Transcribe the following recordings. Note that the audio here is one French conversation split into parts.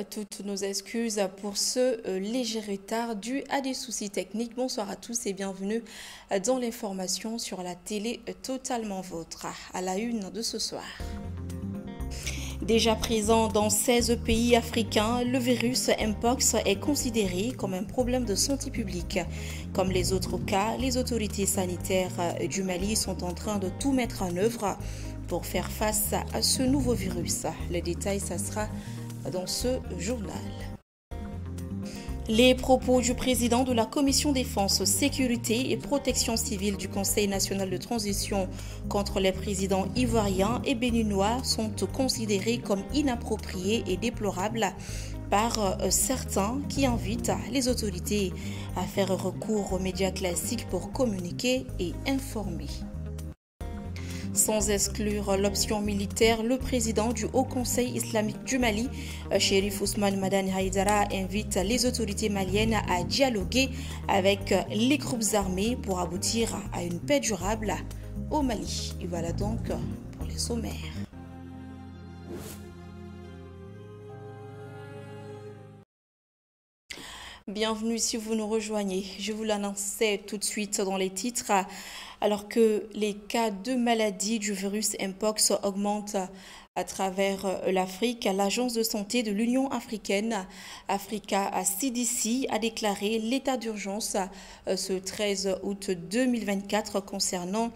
toutes nos excuses pour ce léger retard dû à des soucis techniques. Bonsoir à tous et bienvenue dans l'information sur la télé totalement vôtre. À la une de ce soir. Déjà présent dans 16 pays africains, le virus Mpox est considéré comme un problème de santé publique. Comme les autres cas, les autorités sanitaires du Mali sont en train de tout mettre en œuvre pour faire face à ce nouveau virus. Les détails, ça sera dans ce journal. Les propos du président de la Commission défense, sécurité et protection civile du Conseil national de transition contre les présidents ivoiriens et béninois sont considérés comme inappropriés et déplorables par certains qui invitent les autorités à faire recours aux médias classiques pour communiquer et informer. Sans exclure l'option militaire, le président du Haut Conseil islamique du Mali, Chérif Ousmane Madani Haïdara, invite les autorités maliennes à dialoguer avec les groupes armés pour aboutir à une paix durable au Mali. Et voilà donc pour les sommaires. Bienvenue si vous nous rejoignez. Je vous l'annonçais tout de suite dans les titres. Alors que les cas de maladie du virus Mpox augmentent à travers l'Afrique, l'Agence de santé de l'Union africaine, Africa CDC, a déclaré l'état d'urgence ce 13 août 2024 concernant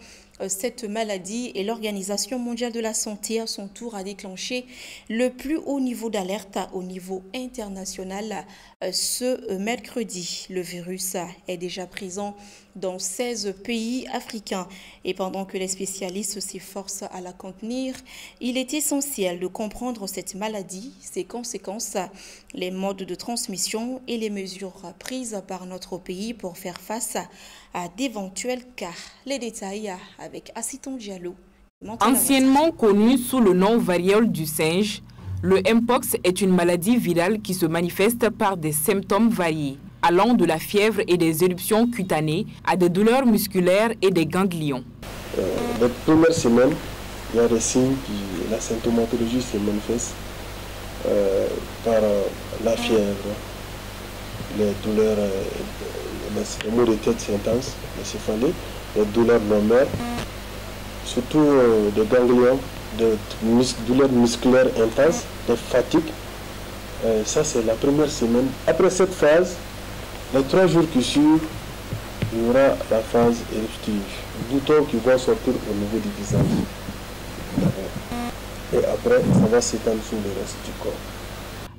cette maladie et l'Organisation mondiale de la santé à son tour a déclenché le plus haut niveau d'alerte au niveau international ce mercredi. Le virus est déjà présent dans 16 pays africains et pendant que les spécialistes s'efforcent à la contenir, il est essentiel de comprendre cette maladie, ses conséquences, les modes de transmission et les mesures prises par notre pays pour faire face à d'éventuels cas. Les détails avec Assiton Diallo. Anciennement connu sous le nom variole du singe, le Mpox est une maladie virale qui se manifeste par des symptômes variés, allant de la fièvre et des éruptions cutanées à des douleurs musculaires et des ganglions. Les premières semaines, il y a des signes la symptomatologie se manifeste par la fièvre, les douleurs, les maux de tête intenses, les céphalées, les douleurs lombaires, surtout des ganglions, des douleurs musculaires intenses, des fatigues. Ça, c'est la première semaine. Après cette phase, les 3 jours qui suivent, il y aura la phase éruptive. Boutons qui vont sortir au niveau du visage. Et après, ça va s'étendre sur le reste du corps.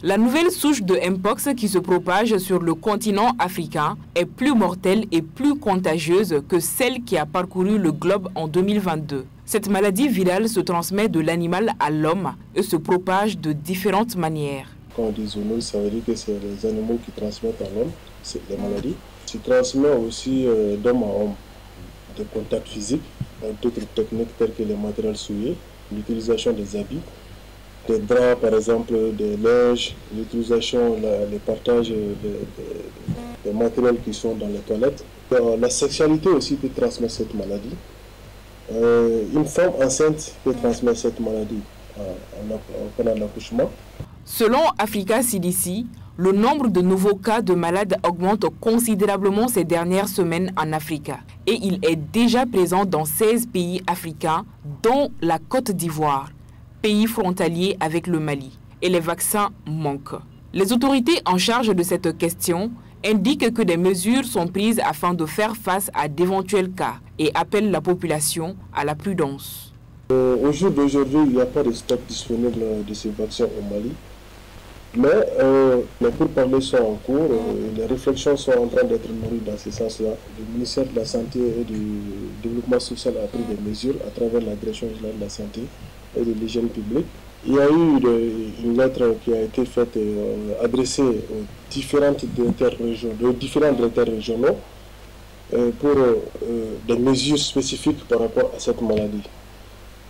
La nouvelle souche de Mpox qui se propage sur le continent africain est plus mortelle et plus contagieuse que celle qui a parcouru le globe en 2022. Cette maladie virale se transmet de l'animal à l'homme et se propage de différentes manières. Quand on dit zoonose, ça veut dire que c'est les animaux qui transmettent à l'homme, c'est les maladies. Se transmet aussi d'homme à homme, de contact physique, d'autres techniques telles que les matériels souillés, l'utilisation des habits, des draps par exemple, des linges, l'utilisation, le partage des matériels qui sont dans les toilettes. La sexualité aussi peut transmettre cette maladie. Une femme enceinte peut transmettre cette maladie pendant l'accouchement. Selon Africa CDC, le nombre de nouveaux cas de malades augmente considérablement ces dernières semaines en Afrique et il est déjà présent dans 16 pays africains, dont la Côte d'Ivoire, pays frontalier avec le Mali, et les vaccins manquent. Les autorités en charge de cette question indiquent que des mesures sont prises afin de faire face à d'éventuels cas et appellent la population à la prudence. Au jour d'aujourd'hui, il n'y a pas de stock disponible de ces vaccins au Mali. Mais les pourparlers sont en cours, les réflexions sont en train d'être nourries dans ce sens-là. Le ministère de la Santé et du Développement social a pris des mesures à travers la Direction générale de la Santé et de l'hygiène publique. Il y a eu une lettre qui a été faite, adressée aux différents directeurs régionaux pour des mesures spécifiques par rapport à cette maladie,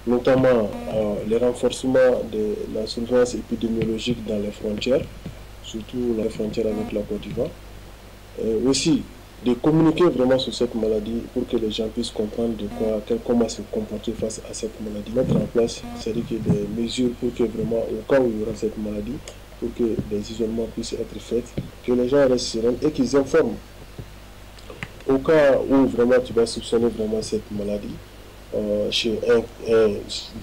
notamment le renforcement de la surveillance épidémiologique dans les frontières, surtout les frontières avec la Côte d'Ivoire. Aussi, de communiquer vraiment sur cette maladie pour que les gens puissent comprendre comment se comporter face à cette maladie. Mettre en place, c'est-à-dire des mesures pour que vraiment, au cas où il y aura cette maladie, pour que des isolements puissent être faits, que les gens restent sereins et qu'ils informent. Au cas où vraiment tu vas soupçonner vraiment cette maladie,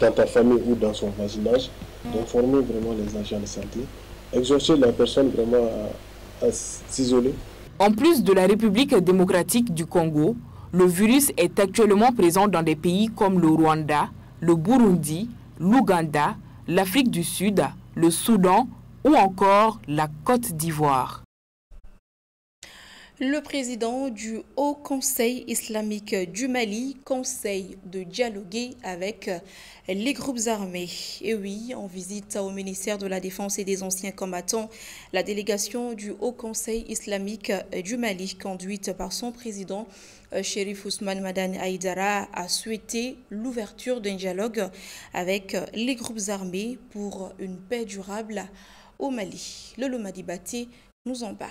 dans ta famille ou dans son voisinage, d'informer vraiment les agents de santé, exhorter la personne vraiment à s'isoler. En plus de la République démocratique du Congo, le virus est actuellement présent dans des pays comme le Rwanda, le Burundi, l'Ouganda, l'Afrique du Sud, le Soudan ou encore la Côte d'Ivoire. Le président du Haut Conseil islamique du Mali conseille de dialoguer avec les groupes armés. Et oui, en visite au ministère de la Défense et des Anciens Combattants, la délégation du Haut Conseil islamique du Mali, conduite par son président, Chérif Ousmane Madane Haïdara, a souhaité l'ouverture d'un dialogue avec les groupes armés pour une paix durable au Mali. Lolo Madibati nous en parle.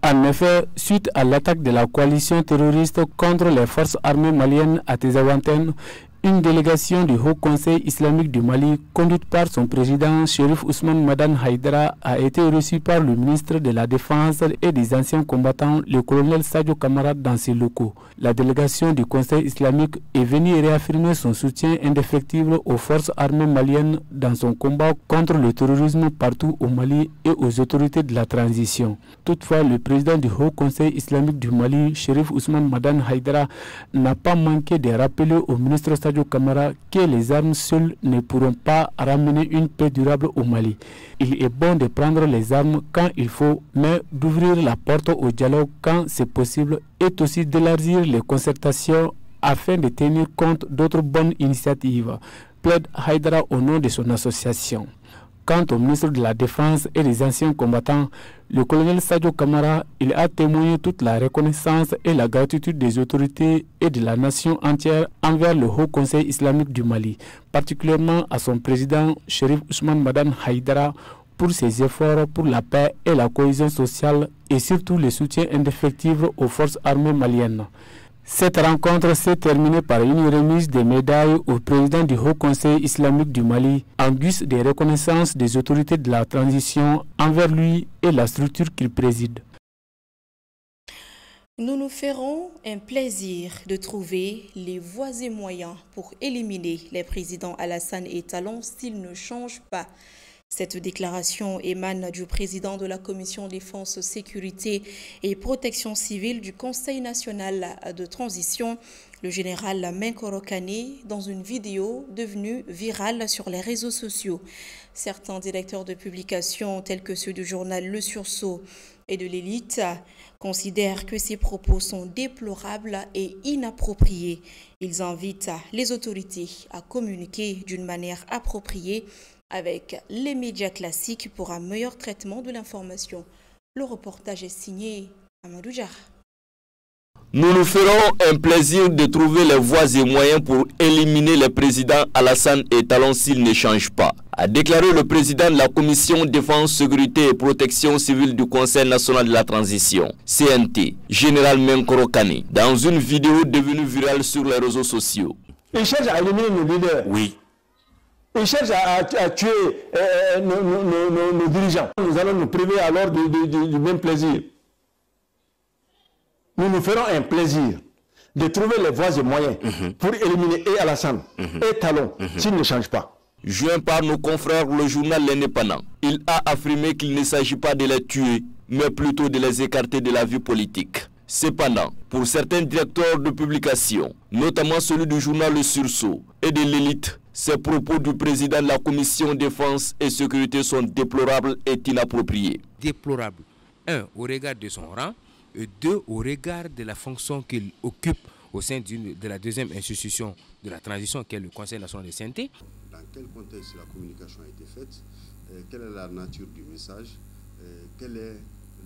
En effet, suite à l'attaque de la coalition terroriste contre les forces armées maliennes à Tezawanten, une délégation du Haut Conseil islamique du Mali, conduite par son président Chérif Ousmane Madane Haïdara, a été reçue par le ministre de la Défense et des Anciens Combattants, le colonel Sadio Kamara, dans ses locaux. La délégation du Conseil islamique est venue réaffirmer son soutien indéfectible aux forces armées maliennes dans son combat contre le terrorisme partout au Mali et aux autorités de la transition. Toutefois, le président du Haut Conseil islamique du Mali, Chérif Ousmane Madane Haïdara, n'a pas manqué de rappeler au ministre Sadio Kamara que les armes seules ne pourront pas ramener une paix durable au Mali. Il est bon de prendre les armes quand il faut, mais d'ouvrir la porte au dialogue quand c'est possible et aussi d'élargir les concertations afin de tenir compte d'autres bonnes initiatives, plaide Haïdara au nom de son association. Quant au ministre de la Défense et des Anciens Combattants, le colonel Sadio Kamara, il a témoigné toute la reconnaissance et la gratitude des autorités et de la nation entière envers le Haut Conseil islamique du Mali, particulièrement à son président Chérif Ousmane Madane Haïdara pour ses efforts pour la paix et la cohésion sociale et surtout le soutien indéfectible aux forces armées maliennes. Cette rencontre s'est terminée par une remise des médailles au président du Haut Conseil islamique du Mali en guise de reconnaissance des autorités de la transition envers lui et la structure qu'il préside. Nous nous ferons un plaisir de trouver les voies et moyens pour éliminer les présidents Alassane et Talon s'ils ne changent pas. Cette déclaration émane du président de la Commission Défense, Sécurité et Protection civile du Conseil national de transition, le général Menkoro Kane, dans une vidéo devenue virale sur les réseaux sociaux. Certains directeurs de publication, tels que ceux du journal Le Sursaut et de l'Élite, considèrent que ces propos sont déplorables et inappropriés. Ils invitent les autorités à communiquer d'une manière appropriée avec les médias classiques pour un meilleur traitement de l'information. Le reportage est signé Amadou Diarra. Nous nous ferons un plaisir de trouver les voies et moyens pour éliminer les présidents Alassane et Talon s'ils ne changent pas, a déclaré le président de la Commission Défense, Sécurité et Protection civile du Conseil national de la transition, CNT, général Menkoro Kane, dans une vidéo devenue virale sur les réseaux sociaux. Il cherche à éliminer nos leaders. Oui. Il cherche à tuer nos dirigeants. Nous allons nous priver alors du même plaisir. Nous nous ferons un plaisir de trouver les voies et moyens pour éliminer et Alassane et Talon s'ils ne changent pas. Joint par nos confrères le journal L'Indépendant, il a affirmé qu'il ne s'agit pas de les tuer, mais plutôt de les écarter de la vie politique. Cependant, pour certains directeurs de publication, notamment celui du journal Le Sursaut et de l'Élite, ces propos du président de la Commission Défense et Sécurité sont déplorables et inappropriés. Déplorable, 1, au regard de son rang, et 2, au regard de la fonction qu'il occupe au sein de la deuxième institution de la transition, qui est le Conseil national de santé. Dans quel contexte la communication a été faite? Quelle est la nature du message? Quel est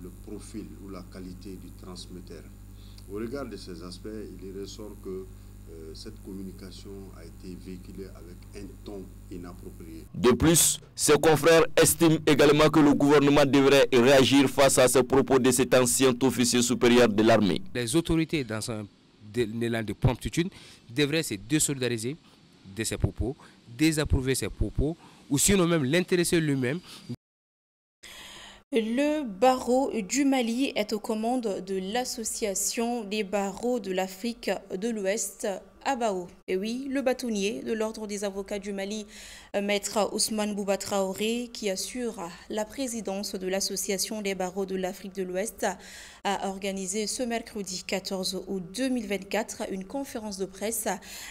le profil ou la qualité du transmetteur? Au regard de ces aspects, il ressort que cette communication a été véhiculée avec un ton inapproprié. De plus, ses confrères estiment également que le gouvernement devrait réagir face à ces propos de cet ancien officier supérieur de l'armée. Les autorités, dans un élan de promptitude, devraient se désolidariser de ces propos, désapprouver ces propos, ou sinon même l'intéresser lui-même. Le barreau du Mali est aux commandes de l'Association des barreaux de l'Afrique de l'Ouest, ABAO. Et oui, le bâtonnier de l'Ordre des avocats du Mali, Maître Ousmane Bouba Traoré, qui assure la présidence de l'Association des barreaux de l'Afrique de l'Ouest, a organisé ce mercredi 14 août 2024 une conférence de presse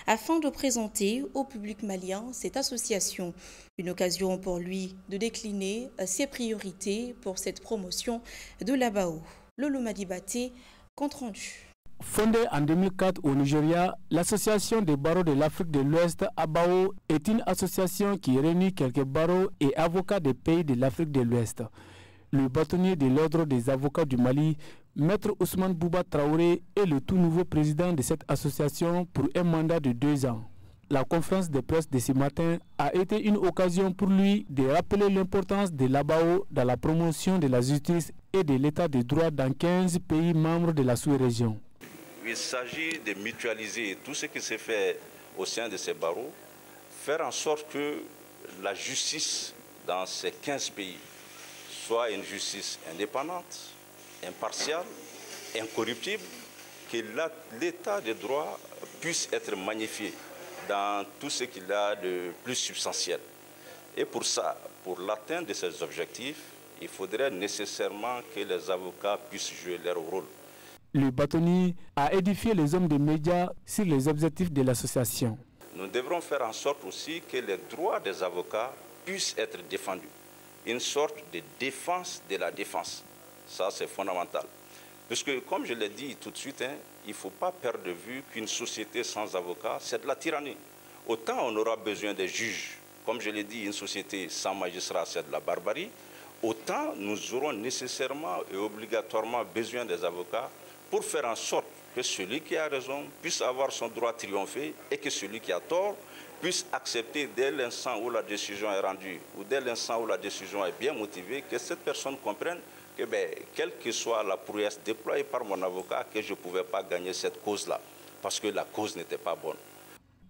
afin de présenter au public malien cette association. Une occasion pour lui de décliner ses priorités pour cette promotion de l'ABAO. Lolo Madibaté, compte rendu. Fondée en 2004 au Nigeria, l'Association des barreaux de l'Afrique de l'Ouest, ABAO, est une association qui réunit quelques barreaux et avocats des pays de l'Afrique de l'Ouest. Le bâtonnier de l'Ordre des avocats du Mali, Maître Ousmane Bouba Traoré, est le tout nouveau président de cette association pour un mandat de 2 ans. La conférence de presse de ce matin a été une occasion pour lui de rappeler l'importance de l'ABAO dans la promotion de la justice et de l'état de droit dans 15 pays membres de la sous-région. Il s'agit de mutualiser tout ce qui s'est fait au sein de ces barreaux, faire en sorte que la justice dans ces 15 pays soit une justice indépendante, impartiale, incorruptible, que l'état de droit puisse être magnifié dans tout ce qu'il a de plus substantiel. Et pour ça, pour l'atteinte de ces objectifs, il faudrait nécessairement que les avocats puissent jouer leur rôle. Le bâtonnier a édifié les hommes des médias sur les objectifs de l'association. Nous devrons faire en sorte aussi que les droits des avocats puissent être défendus. Une sorte de défense de la défense. Ça, c'est fondamental. Parce que, comme je l'ai dit tout de suite, il ne faut pas perdre de vue qu'une société sans avocats, c'est de la tyrannie. Autant on aura besoin des juges. Comme je l'ai dit, une société sans magistrat, c'est de la barbarie. Autant nous aurons nécessairement et obligatoirement besoin des avocats pour faire en sorte que celui qui a raison puisse avoir son droit triompher et que celui qui a tort puisse accepter dès l'instant où la décision est rendue ou dès l'instant où la décision est bien motivée, que cette personne comprenne que quelle que soit la prouesse déployée par mon avocat, que je ne pouvais pas gagner cette cause-là, parce que la cause n'était pas bonne.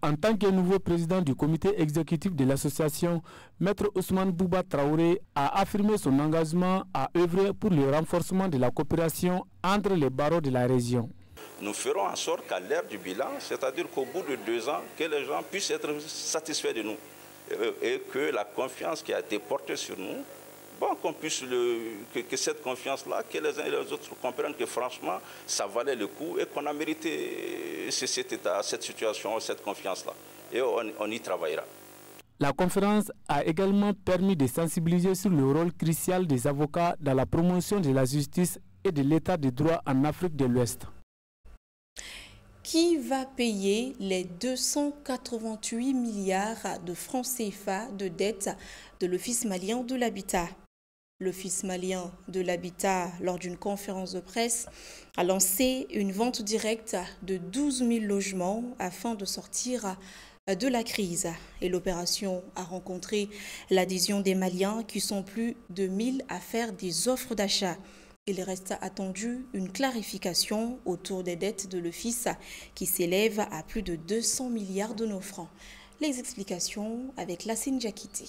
En tant que nouveau président du comité exécutif de l'association, Maître Ousmane Bouba Traoré a affirmé son engagement à œuvrer pour le renforcement de la coopération entre les barreaux de la région. Nous ferons en sorte qu'à l'ère du bilan, c'est-à-dire qu'au bout de 2 ans, que les gens puissent être satisfaits de nous et que la confiance qui a été portée sur nous, qu'on puisse que cette confiance-là, que les uns et les autres comprennent que franchement, ça valait le coup et qu'on a mérité cet état, cette situation, cette confiance-là. Et on y travaillera. La conférence a également permis de sensibiliser sur le rôle crucial des avocats dans la promotion de la justice et de l'état de droit en Afrique de l'Ouest. Qui va payer les 288 milliards de francs CFA de dette de l'Office malien de l'habitat? L'Office malien de l'habitat, lors d'une conférence de presse, a lancé une vente directe de 12 000 logements afin de sortir de la crise. Et l'opération a rencontré l'adhésion des Maliens qui sont plus de 1000 à faire des offres d'achat. Il reste attendu une clarification autour des dettes de l'Office qui s'élèvent à plus de 200 milliards de nos francs. Les explications avec Lassine Diakité.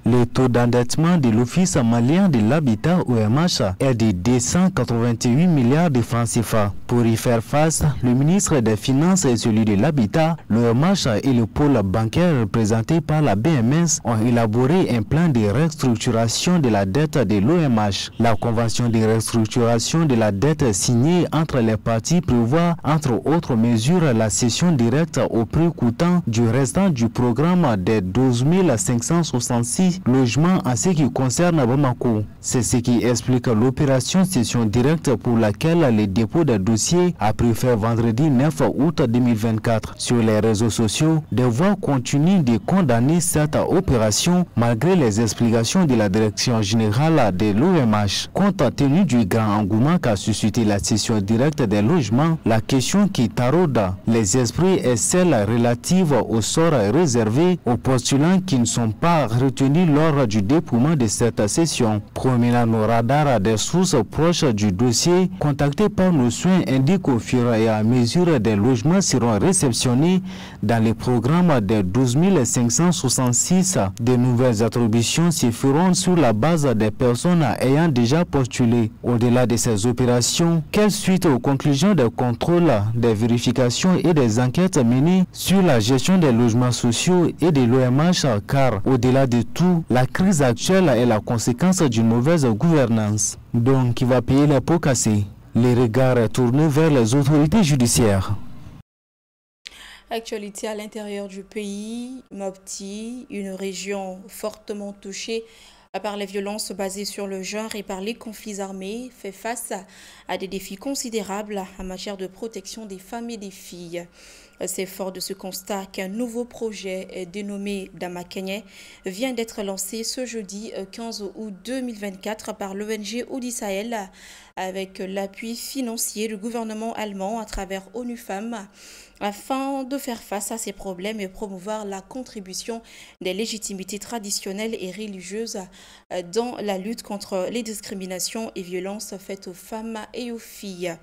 Le taux d'endettement de l'Office malien de l'habitat OMH est de 288 milliards de francs CFA. Pour y faire face, le ministre des Finances et celui de l'Habitat, l'OMH et le pôle bancaire représenté par la BMS ont élaboré un plan de restructuration de la dette de l'OMH. La convention de restructuration de la dette signée entre les parties prévoit, entre autres mesures, la cession directe au prix coûtant du restant du programme des 12 566 logements en ce qui concerne Bamako. C'est ce qui explique l'opération cession directe pour laquelle le dépôt des dossiers a pris fin vendredi 9 août 2024. Sur les réseaux sociaux, des voix continuent de condamner cette opération malgré les explications de la direction générale de l'OMH. Compte tenu du grand engouement qu'a suscité la cession directe des logements, la question qui taraude les esprits est celle relative au sort réservé aux postulants qui ne sont pas retenus survenus lors du dépouillement de cette session. Promenant nos radars, des sources proches du dossier contactées par nos soins indiquent au fur et à mesure des logements seront réceptionnés dans les programmes des 12 566. De nouvelles attributions se feront sur la base des personnes ayant déjà postulé. Au-delà de ces opérations, quelle suite aux conclusions des contrôles, des vérifications et des enquêtes menées sur la gestion des logements sociaux et de l'OMH, car au-delà de tout, la crise actuelle est la conséquence d'une mauvaise gouvernance. Donc, qui va payer les pots cassés? Les regards tournés vers les autorités judiciaires. Actualité à l'intérieur du pays, Mopti, une région fortement touchée par les violences basées sur le genre et par les conflits armés, fait face à des défis considérables en matière de protection des femmes et des filles. C'est fort de ce constat qu'un nouveau projet dénommé Damakenye vient d'être lancé ce jeudi 15 août 2024 par l'ONG Audi Sahel avec l'appui financier du gouvernement allemand à travers ONU Femmes afin de faire face à ces problèmes et promouvoir la contribution des légitimités traditionnelles et religieuses dans la lutte contre les discriminations et violences faites aux femmes et aux filles.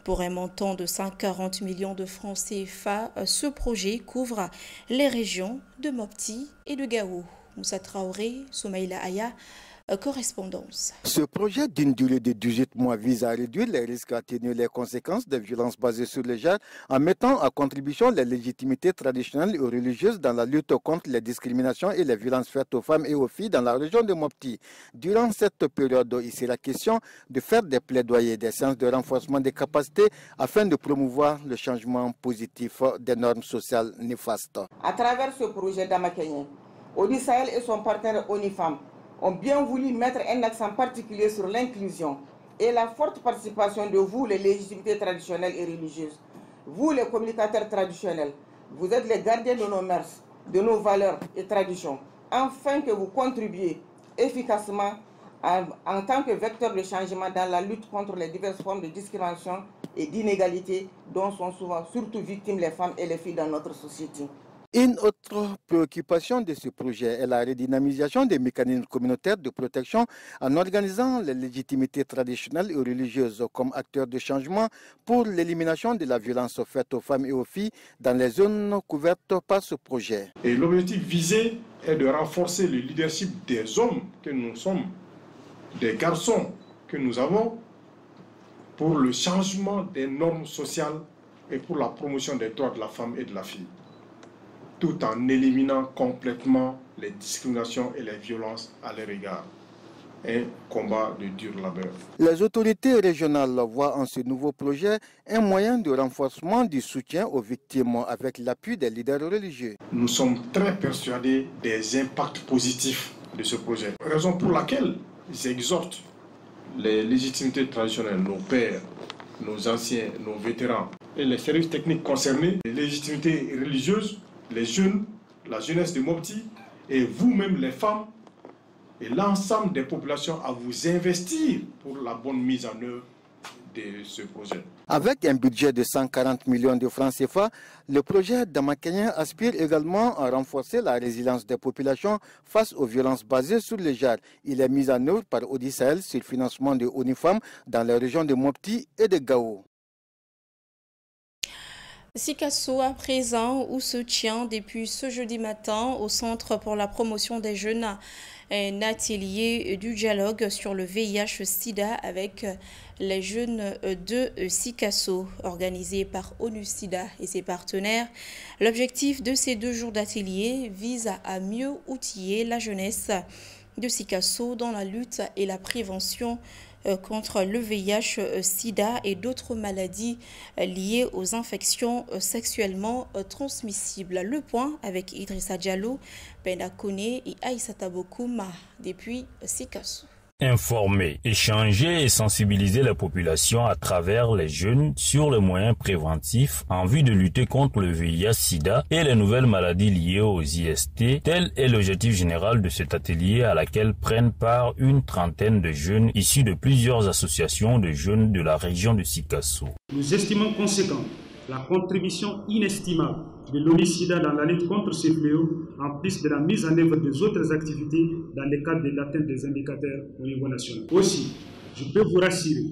Pour un montant de 140 millions de francs CFA, ce projet couvre les régions de Mopti et de Gao. Moussa Traoré, Soumaïla Aya, correspondance. Ce projet d'une durée de 18 mois vise à réduire les risques et atténuer les conséquences des violences basées sur le genre en mettant à contribution les légitimités traditionnelles et religieuses dans la lutte contre les discriminations et les violences faites aux femmes et aux filles dans la région de Mopti. Durant cette période, il sera question de faire des plaidoyers, des séances de renforcement des capacités afin de promouvoir le changement positif des normes sociales néfastes. À travers ce projet Damakenye, Audi Sahel et son partenaire ONU Femmes ont bien voulu mettre un accent particulier sur l'inclusion et la forte participation de vous, les légitimités traditionnelles et religieuses. Vous, les communicateurs traditionnels, vous êtes les gardiens de nos mœurs, de nos valeurs et traditions, afin que vous contribuiez efficacement en tant que vecteur de changement dans la lutte contre les diverses formes de discrimination et d'inégalité dont sont souvent surtout victimes les femmes et les filles dans notre société. Une autre préoccupation de ce projet est la redynamisation des mécanismes communautaires de protection en organisant les légitimités traditionnelles et religieuses comme acteurs de changement pour l'élimination de la violence faite aux femmes et aux filles dans les zones couvertes par ce projet. Et l'objectif visé est de renforcer le leadership des hommes que nous sommes, des garçons que nous avons, pour le changement des normes sociales et pour la promotion des droits de la femme et de la fille, tout en éliminant complètement les discriminations et les violences à leur égard. Un combat de dur labeur. Les autorités régionales voient en ce nouveau projet un moyen de renforcement du soutien aux victimes avec l'appui des leaders religieux. Nous sommes très persuadés des impacts positifs de ce projet. Raison pour laquelle j'exhorte les légitimités traditionnelles, nos pères, nos anciens, nos vétérans et les services techniques concernés, les légitimités religieuses, les jeunes, la jeunesse de Mopti et vous-même les femmes et l'ensemble des populations à vous investir pour la bonne mise en œuvre de ce projet. Avec un budget de 140 millions de francs CFA, le projet Damakenye aspire également à renforcer la résilience des populations face aux violences basées sur le genre. Il est mis en œuvre par Audi Sahel sur le financement de ONU Femmes dans les régions de Mopti et de Gao. Sikasso à présent, où se tient depuis ce jeudi matin au Centre pour la promotion des jeunes un atelier du dialogue sur le VIH-Sida avec les jeunes de Sikasso, organisé par ONU-Sida et ses partenaires. L'objectif de ces 2 jours d'atelier vise à mieux outiller la jeunesse de Sikasso dans la lutte et la prévention contre le VIH-Sida et d'autres maladies liées aux infections sexuellement transmissibles. Le point avec Idrissa Diallo, Penda Kone et Aïssata Bokouma depuis Sikasso. Informer, échanger et sensibiliser la population à travers les jeunes sur les moyens préventifs en vue de lutter contre le VIH-Sida et les nouvelles maladies liées aux IST. Tel est l'objectif général de cet atelier à laquelle prennent part une trentaine de jeunes issus de plusieurs associations de jeunes de la région de Sikasso. Nous estimons conséquent la contribution inestimable de l'ONU-SIDA dans la lutte contre ces fléaux, en plus de la mise en œuvre des autres activités dans le cadre de l'atteinte des indicateurs au niveau national. Aussi, je peux vous rassurer,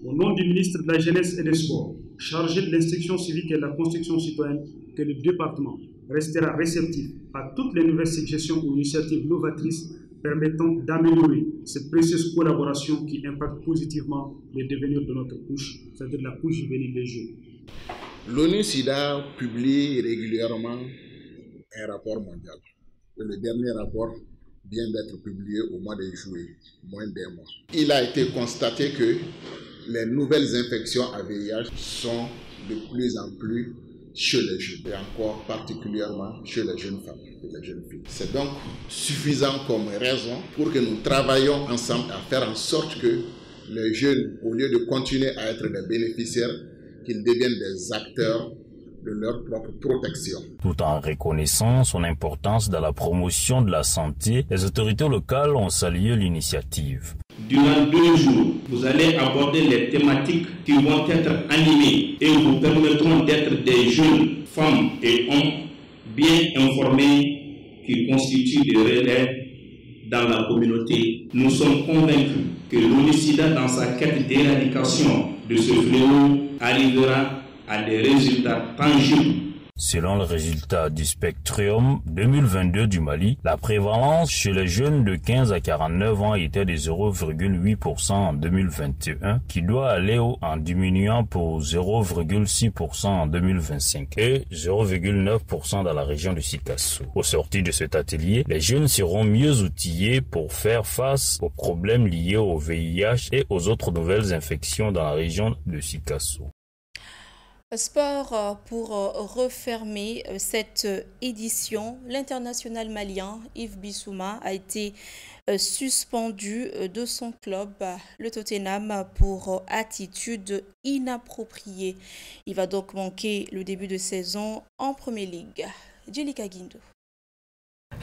au nom du ministre de la Jeunesse et des Sports, chargé de l'instruction civique et de la construction citoyenne, que le département restera réceptif à toutes les nouvelles suggestions ou initiatives novatrices permettant d'améliorer cette précieuse collaboration qui impacte positivement le devenir de notre couche, c'est-à-dire la couche juvénile des jeunes. L'ONU-SIDA publie régulièrement un rapport mondial. Et le dernier rapport vient d'être publié au mois de juillet, moins d'un mois. Il a été constaté que les nouvelles infections à VIH sont de plus en plus chez les jeunes, et encore particulièrement chez les jeunes femmes et les jeunes filles. C'est donc suffisant comme raison pour que nous travaillions ensemble à faire en sorte que les jeunes, au lieu de continuer à être des bénéficiaires, qu'ils deviennent des acteurs de leur propre protection. Tout en reconnaissant son importance dans la promotion de la santé, les autorités locales ont salué l'initiative. Durant 2 jours, vous allez aborder les thématiques qui vont être animées et vous permettront d'être des jeunes femmes et hommes bien informés qui constituent des relais dans la communauté. Nous sommes convaincus que l'ONU-SIDA, dans sa quête d'éradication de ce fléau, arrivera à des résultats tangibles. Selon le résultat du Spectrum 2022 du Mali, la prévalence chez les jeunes de 15 à 49 ans était de 0,8% en 2021, qui doit aller en diminuant pour 0,6% en 2025 et 0,9% dans la région du Sikasso. Au sortir de cet atelier, les jeunes seront mieux outillés pour faire face aux problèmes liés au VIH et aux autres nouvelles infections dans la région de Sikasso. Sport pour refermer cette édition. L'international malien Yves Bissouma a été suspendu de son club, le Tottenham, pour attitude inappropriée. Il va donc manquer le début de saison en Premier League. Djelika Guindo.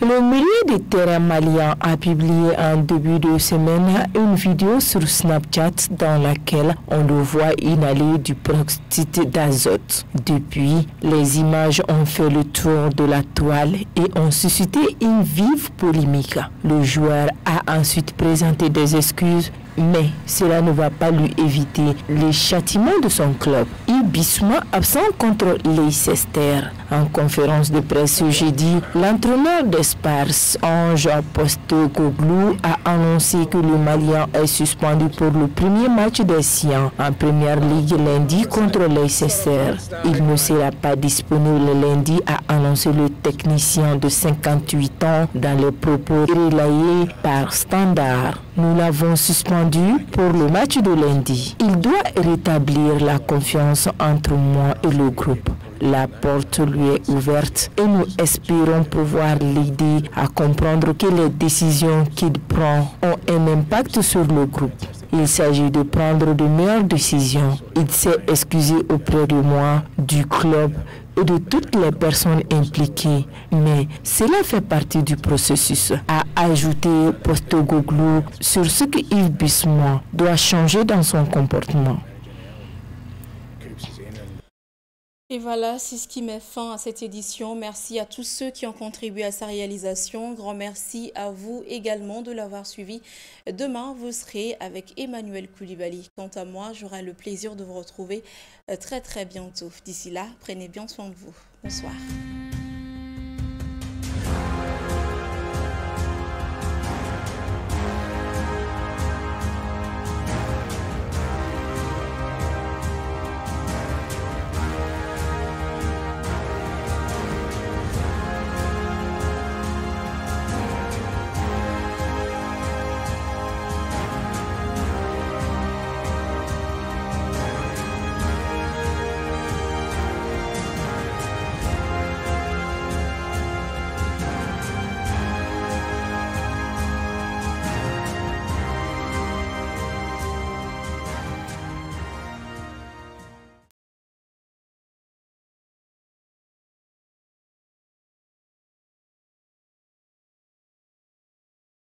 Le milieu de terrain malien a publié en début de semaine une vidéo sur Snapchat dans laquelle on le voit inhaler du peroxyde d'azote. Depuis, les images ont fait le tour de la toile et ont suscité une vive polémique. Le joueur a ensuite présenté des excuses, mais cela ne va pas lui éviter les châtiments de son club. Yves Bissouma, absent contre Leicester. En conférence de presse ce jeudi, l'entraîneur des Spurs, Ange Postecoglou, a annoncé que le Malien est suspendu pour le premier match des siens en Première Ligue lundi contre Leicester. Il ne sera pas disponible lundi, a annoncé le technicien de 58 ans dans les propos relayés par Standard. Nous l'avons suspendu pour le match de lundi. Il doit rétablir la confiance entre moi et le groupe. La porte lui est ouverte et nous espérons pouvoir l'aider à comprendre que les décisions qu'il prend ont un impact sur le groupe. Il s'agit de prendre de meilleures décisions. Il s'est excusé auprès de moi, du club et de toutes les personnes impliquées. Mais cela fait partie du processus, a ajouté Postecoglou sur ce que Yves Bissouma doit changer dans son comportement. Et voilà, c'est ce qui met fin à cette édition. Merci à tous ceux qui ont contribué à sa réalisation. Grand merci à vous également de l'avoir suivi. Demain, vous serez avec Emmanuel Koulibaly. Quant à moi, j'aurai le plaisir de vous retrouver très bientôt. D'ici là, prenez bien soin de vous. Bonsoir.